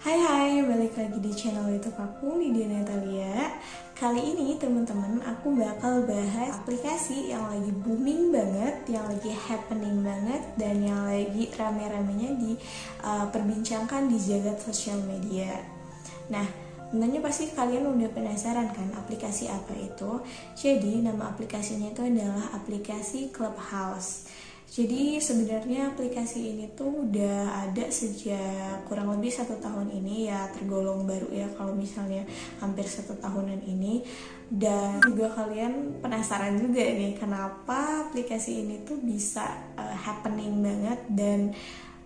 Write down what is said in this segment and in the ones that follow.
Hai, balik lagi di channel YouTube aku, Lydia Natalia. Kali ini teman-teman, aku bakal bahas aplikasi yang lagi booming banget, yang lagi happening banget, dan yang lagi rame-ramenya diperbincangkan di jagat sosial media. Nah, tentunya pasti kalian udah penasaran kan aplikasi apa itu. Jadi nama aplikasinya itu adalah aplikasi Clubhouse. Jadi sebenarnya aplikasi ini tuh udah ada sejak kurang lebih 1 tahun ini, ya tergolong baru ya kalau misalnya hampir 1 tahunan ini. Dan juga kalian penasaran juga nih kenapa aplikasi ini tuh bisa happening banget. Dan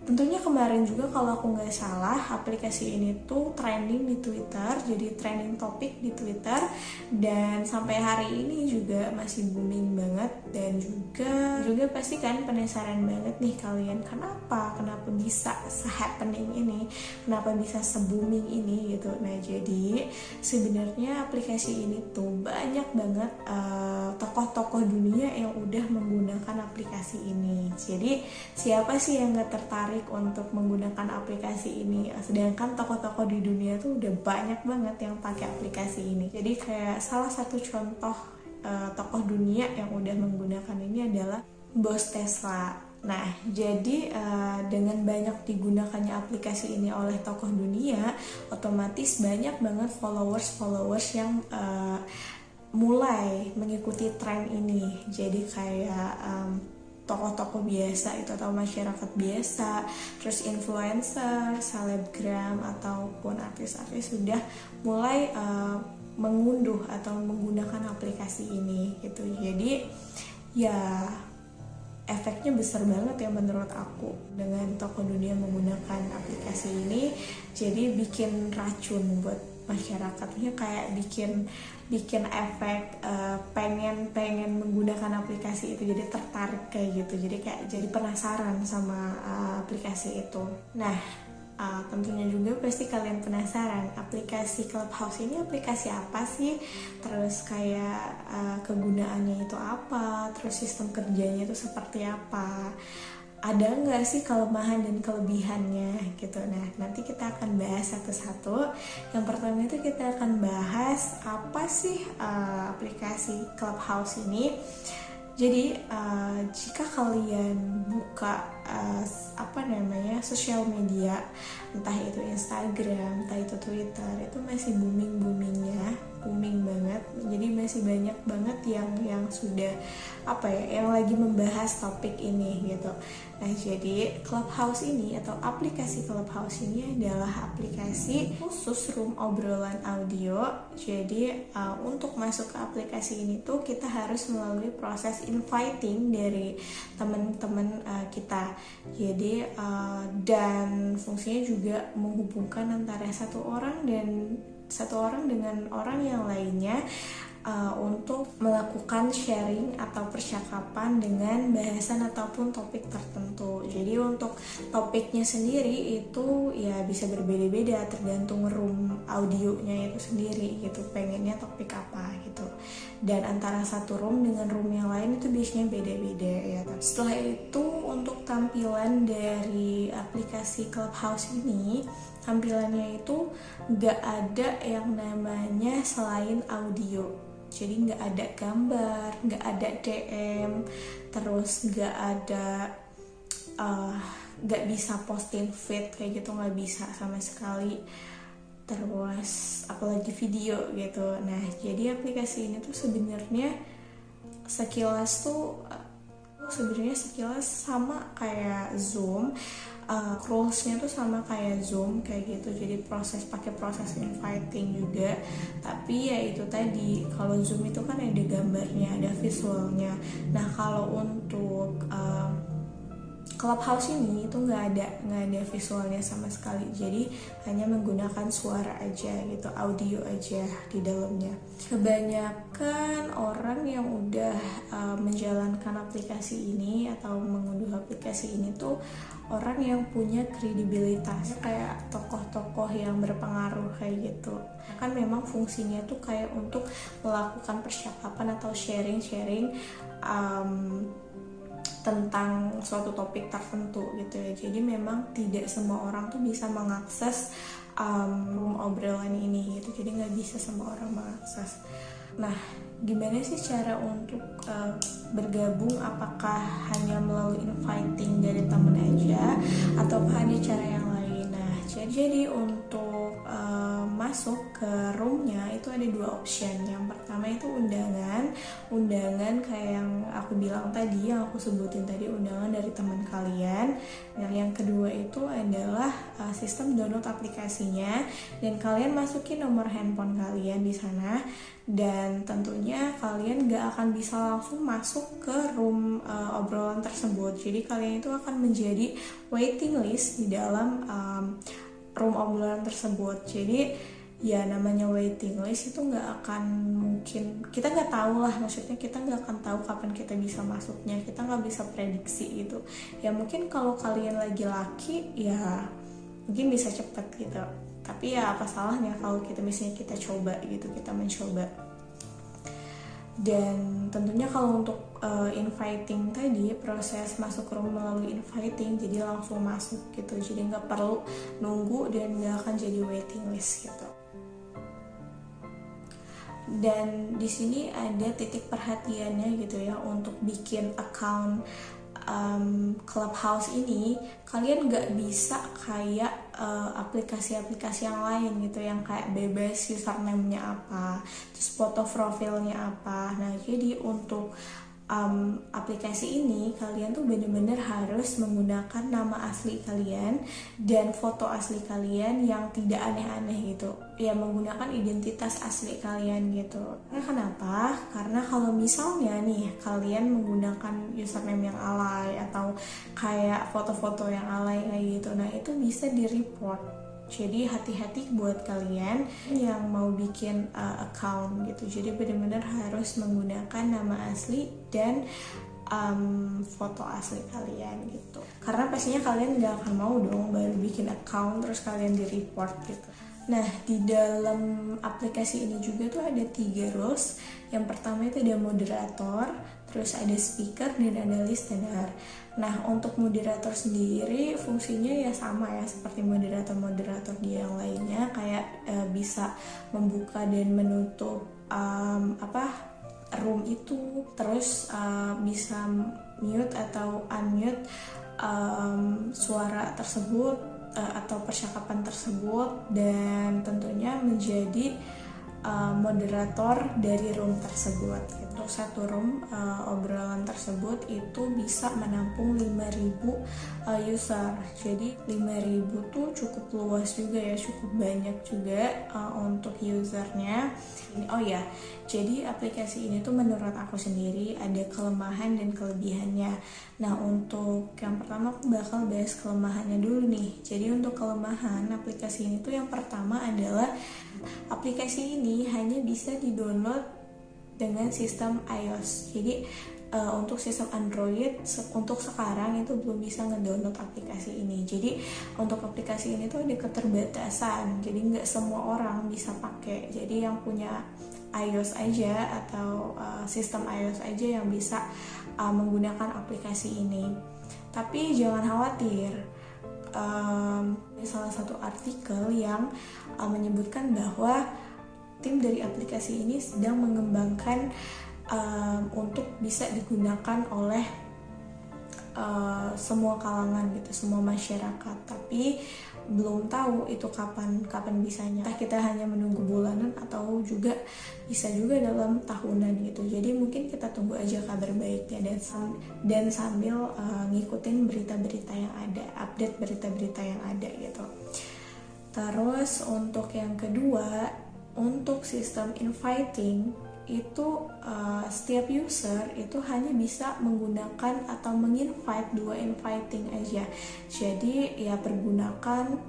tentunya kemarin juga kalau aku nggak salah aplikasi ini tuh trending di Twitter, jadi trending topik di Twitter, dan sampai hari ini juga masih booming banget. Dan juga pasti kan penasaran banget nih kalian kenapa bisa se-happening ini, kenapa bisa se-booming ini gitu. Nah jadi sebenarnya aplikasi ini tuh banyak banget tokoh-tokoh dunia yang udah menggunakan aplikasi ini. Jadi siapa sih yang nggak tertarik untuk menggunakan aplikasi ini, sedangkan tokoh-tokoh di dunia tuh udah banyak banget yang pakai aplikasi ini. Jadi kayak salah satu contoh tokoh dunia yang udah menggunakan ini adalah bos Tesla. Nah, jadi dengan banyak digunakannya aplikasi ini oleh tokoh dunia, otomatis banyak banget followers yang mulai mengikuti tren ini. Jadi kayak tokoh-tokoh biasa itu atau masyarakat biasa, terus influencer, selebgram ataupun artis-artis sudah mulai mengunduh atau menggunakan aplikasi ini gitu. Jadi ya efeknya besar banget ya menurut aku dengan tokoh dunia menggunakan aplikasi ini. Jadi bikin racun buat masyarakatnya, kayak bikin efek pengen menggunakan aplikasi itu, jadi tertarik kayak gitu, jadi penasaran sama aplikasi itu. Nah, tentunya juga pasti kalian penasaran aplikasi Clubhouse ini aplikasi apa sih, terus kayak kegunaannya itu apa, terus sistem kerjanya itu seperti apa, ada nggak sih kelemahan dan kelebihannya gitu. Nah, nanti kita akan bahas satu-satu. Yang pertama itu kita akan bahas apa sih aplikasi Clubhouse ini. Jadi jika kalian buka sosial media, entah itu Instagram, entah itu Twitter, itu masih booming banget. Jadi masih banyak banget yang sudah yang lagi membahas topik ini gitu. Nah, jadi Clubhouse ini atau aplikasi Clubhouse ini adalah aplikasi khusus room obrolan audio. Jadi untuk masuk ke aplikasi ini tuh kita harus melalui proses inviting dari teman-teman kita. Jadi dan fungsinya juga menghubungkan antara satu orang dengan orang yang lainnya untuk melakukan sharing atau percakapan dengan bahasan ataupun topik tertentu. Jadi untuk topiknya sendiri itu ya bisa berbeda-beda tergantung room audionya itu sendiri gitu, pengennya topik apa gitu. Dan antara satu room dengan room yang lain itu biasanya beda-beda ya. Setelah itu untuk tampilan dari aplikasi Clubhouse ini, tampilannya itu gak ada yang namanya selain audio. Jadi nggak ada gambar, nggak ada DM, terus nggak bisa posting feed kayak gitu, nggak bisa sama sekali. Terus apalagi video gitu. Nah jadi aplikasi ini tuh sebenarnya sekilas sama kayak Zoom, rules-nya tuh sama kayak Zoom kayak gitu. Jadi pakai proses inviting juga. Tapi ya itu tadi, kalau Zoom itu kan ada gambarnya, ada visualnya. Nah kalau untuk Clubhouse ini itu nggak ada visualnya sama sekali, jadi hanya menggunakan suara aja gitu, audio aja di dalamnya. Kebanyakan orang yang udah menjalankan aplikasi ini atau mengunduh aplikasi ini tuh orang yang punya kredibilitas, kayak tokoh-tokoh yang berpengaruh kayak gitu. Kan memang fungsinya tuh kayak untuk melakukan percakapan atau sharing tentang suatu topik tertentu gitu ya. Jadi memang tidak semua orang tuh bisa mengakses room obrolan ini gitu. Jadi nggak bisa semua orang mengakses. Nah, gimana sih cara untuk bergabung? Apakah hanya melalui inviting dari temen aja, ataukah ada cara yang lain? Nah, jadi untuk masuk ke roomnya itu ada 2 option. Yang pertama itu undangan kayak yang aku bilang tadi, yang aku sebutin tadi, undangan dari teman kalian. Nah, yang kedua itu adalah sistem download aplikasinya, dan kalian masukin nomor handphone kalian di sana, dan tentunya kalian gak akan bisa langsung masuk ke room obrolan tersebut. Jadi kalian itu akan menjadi waiting list di dalam room obrolan tersebut. Jadi ya namanya waiting list itu nggak akan mungkin, kita nggak tahu lah, maksudnya kita nggak akan tahu kapan kita bisa masuknya, kita nggak bisa prediksi gitu ya. Mungkin kalau kalian lagi laki ya mungkin bisa cepet gitu, tapi ya apa salahnya kalau kita misalnya kita coba gitu, kita mencoba. Dan tentunya kalau untuk inviting tadi, proses masuk room melalui inviting, jadi langsung masuk gitu, jadi nggak perlu nunggu dan nggak akan jadi waiting list gitu. Dan di sini ada titik perhatiannya gitu ya, untuk bikin account Clubhouse ini kalian nggak bisa kayak aplikasi-aplikasi yang lain gitu, yang kayak bebas username-nya apa, terus foto profilnya apa. Nah jadi untuk aplikasi ini kalian tuh bener-bener harus menggunakan nama asli kalian dan foto asli kalian yang tidak aneh-aneh gitu ya, menggunakan identitas asli kalian gitu. Karena kenapa? Karena kalau misalnya nih kalian menggunakan username yang alay atau kayak foto-foto yang alay kayak gitu, nah itu bisa di-report. Jadi hati-hati buat kalian yang mau bikin account gitu. Jadi benar-benar harus menggunakan nama asli dan foto asli kalian gitu. Karena pastinya kalian gak akan mau dong baru bikin account terus kalian di-report gitu. Nah di dalam aplikasi ini juga tuh ada 3 roles. Yang pertama itu ada moderator, terus ada speaker, dan ada listener. Nah untuk moderator sendiri fungsinya ya sama ya seperti moderator-moderator di yang lainnya, kayak bisa membuka dan menutup room itu, terus bisa mute atau unmute suara tersebut atau percakapan tersebut, dan tentunya menjadi moderator dari room tersebut gitu. Satu room obrolan tersebut itu bisa menampung 5.000 user. Jadi 5.000 tuh cukup luas juga ya, cukup banyak juga untuk usernya. Oh ya, jadi aplikasi ini tuh menurut aku sendiri ada kelemahan dan kelebihannya. Nah untuk yang pertama aku bakal bahas kelemahannya dulu nih. Jadi untuk kelemahan aplikasi ini tuh yang pertama adalah aplikasi ini hanya bisa di-download dengan sistem iOS. Jadi untuk sistem Android untuk sekarang itu belum bisa ngedownload aplikasi ini. Jadi untuk aplikasi ini tuh ada keterbatasan. Jadi nggak semua orang bisa pakai. Jadi yang punya iOS aja atau sistem iOS aja yang bisa menggunakan aplikasi ini. Tapi jangan khawatir. Ada salah satu artikel yang menyebutkan bahwa aplikasi ini tuh bisa menampung 5.000 user. Jadi 5.000 tuh cukup luas juga ya, cukup banyak juga untuk user. Jadi untuk aplikasi ini tuh yang pertama adalah aplikasi ini hanya bisa di-download dengan sistem iOS. Jadi untuk aplikasi ini tuh ada keterbatasan. Jadi nggak semua orang bisa pakai. Jadi yang punya iOS aja atau sistem iOS aja yang bisa menggunakan aplikasi ini. Tapi jangan khawatir, salah satu artikel yang tim dari aplikasi ini sedang mengembangkan untuk bisa digunakan oleh semua kalangan gitu, semua masyarakat. Tapi belum tahu itu kapan bisanya. Entah kita hanya menunggu bulanan atau juga bisa juga dalam tahunan gitu. Jadi mungkin kita tunggu aja kabar baiknya dan sambil ngikutin berita-berita yang ada, update berita-berita yang ada gitu. Terus untuk yang kedua, untuk sistem inviting itu setiap user itu hanya bisa menggunakan atau menginvite 2 inviting aja. Jadi ya pergunakan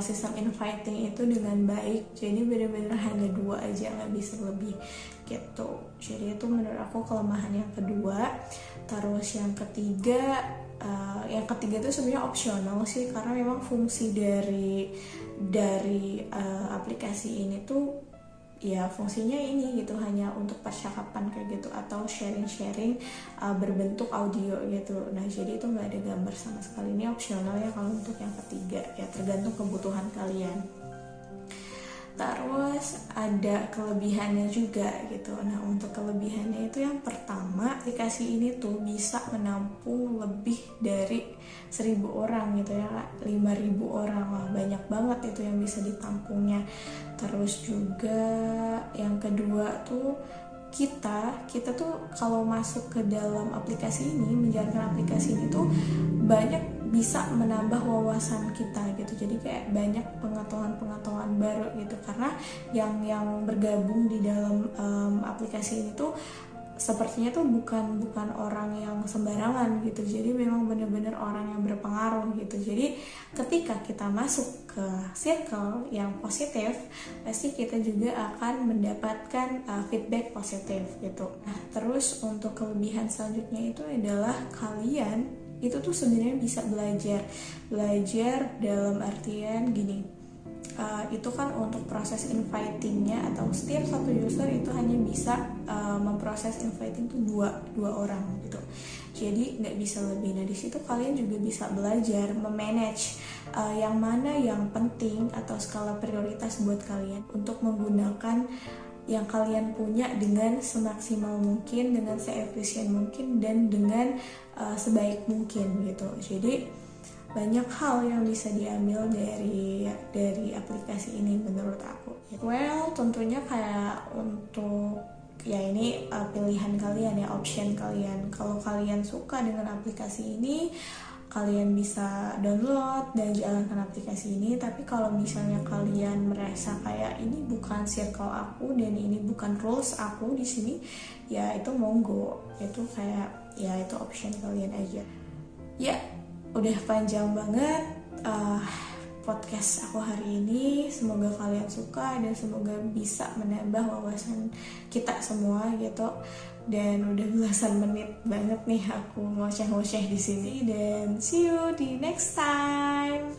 sistem inviting itu dengan baik. Jadi benar-benar hanya 2 aja, nggak bisa lebih gitu. Jadi itu menurut aku kelemahan yang kedua. Terus yang ketiga itu sebenarnya opsional sih, karena memang fungsi dari aplikasi ini tuh ya fungsinya ini gitu, hanya untuk percakapan kayak gitu atau sharing berbentuk audio gitu. Nah jadi itu nggak ada gambar sama sekali. Ini opsional ya kalau untuk yang ketiga, ya tergantung kebutuhan kalian. Terus ada kelebihannya juga gitu. Nah untuk kelebihannya itu yang pertama, aplikasi ini tuh bisa menampung lebih dari 1.000 orang gitu ya, 5.000 orang. Wah, banyak banget itu yang bisa ditampungnya. Terus juga yang kedua tuh kita tuh kalau masuk ke dalam aplikasi ini, menjalankan aplikasi ini tuh banyak bisa menambah wawasan kita gitu. Jadi kayak banyak pengetahuan baru gitu, karena yang bergabung di dalam aplikasi ini tuh sepertinya tuh bukan orang yang sembarangan gitu. Jadi memang benar-benar orang yang berpengaruh gitu. Jadi ketika kita masuk ke circle yang positif, pasti kita juga akan mendapatkan feedback positif gitu. Nah terus untuk kelebihan selanjutnya itu adalah kalian itu tuh sebenarnya bisa belajar dalam artian gini. Itu kan untuk proses invitingnya, atau setiap satu user itu hanya bisa memproses inviting tuh dua orang gitu. Jadi nggak bisa lebih. Nah di situ kalian juga bisa belajar memanage yang mana yang penting atau skala prioritas buat kalian untuk menggunakan yang kalian punya dengan semaksimal mungkin, dengan seefisien mungkin, dan dengan sebaik mungkin gitu. Jadi banyak hal yang bisa diambil dari aplikasi ini menurut aku. Well, tentunya kayak untuk ya ini pilihan kalian ya, option kalian. Kalau kalian suka dengan aplikasi ini, kalian bisa download dan jalankan aplikasi ini. Tapi kalau misalnya kalian merasa kayak ini bukan circle aku dan ini bukan rules aku di sini, ya itu monggo. Itu kayak ya itu option kalian aja. Ya, udah panjang banget podcast aku hari ini. Semoga kalian suka dan semoga bisa menambah wawasan kita semua gitu. Dan udah belasan menit banget nih aku ngoceh-ngoceh di sini, dan see you di next time.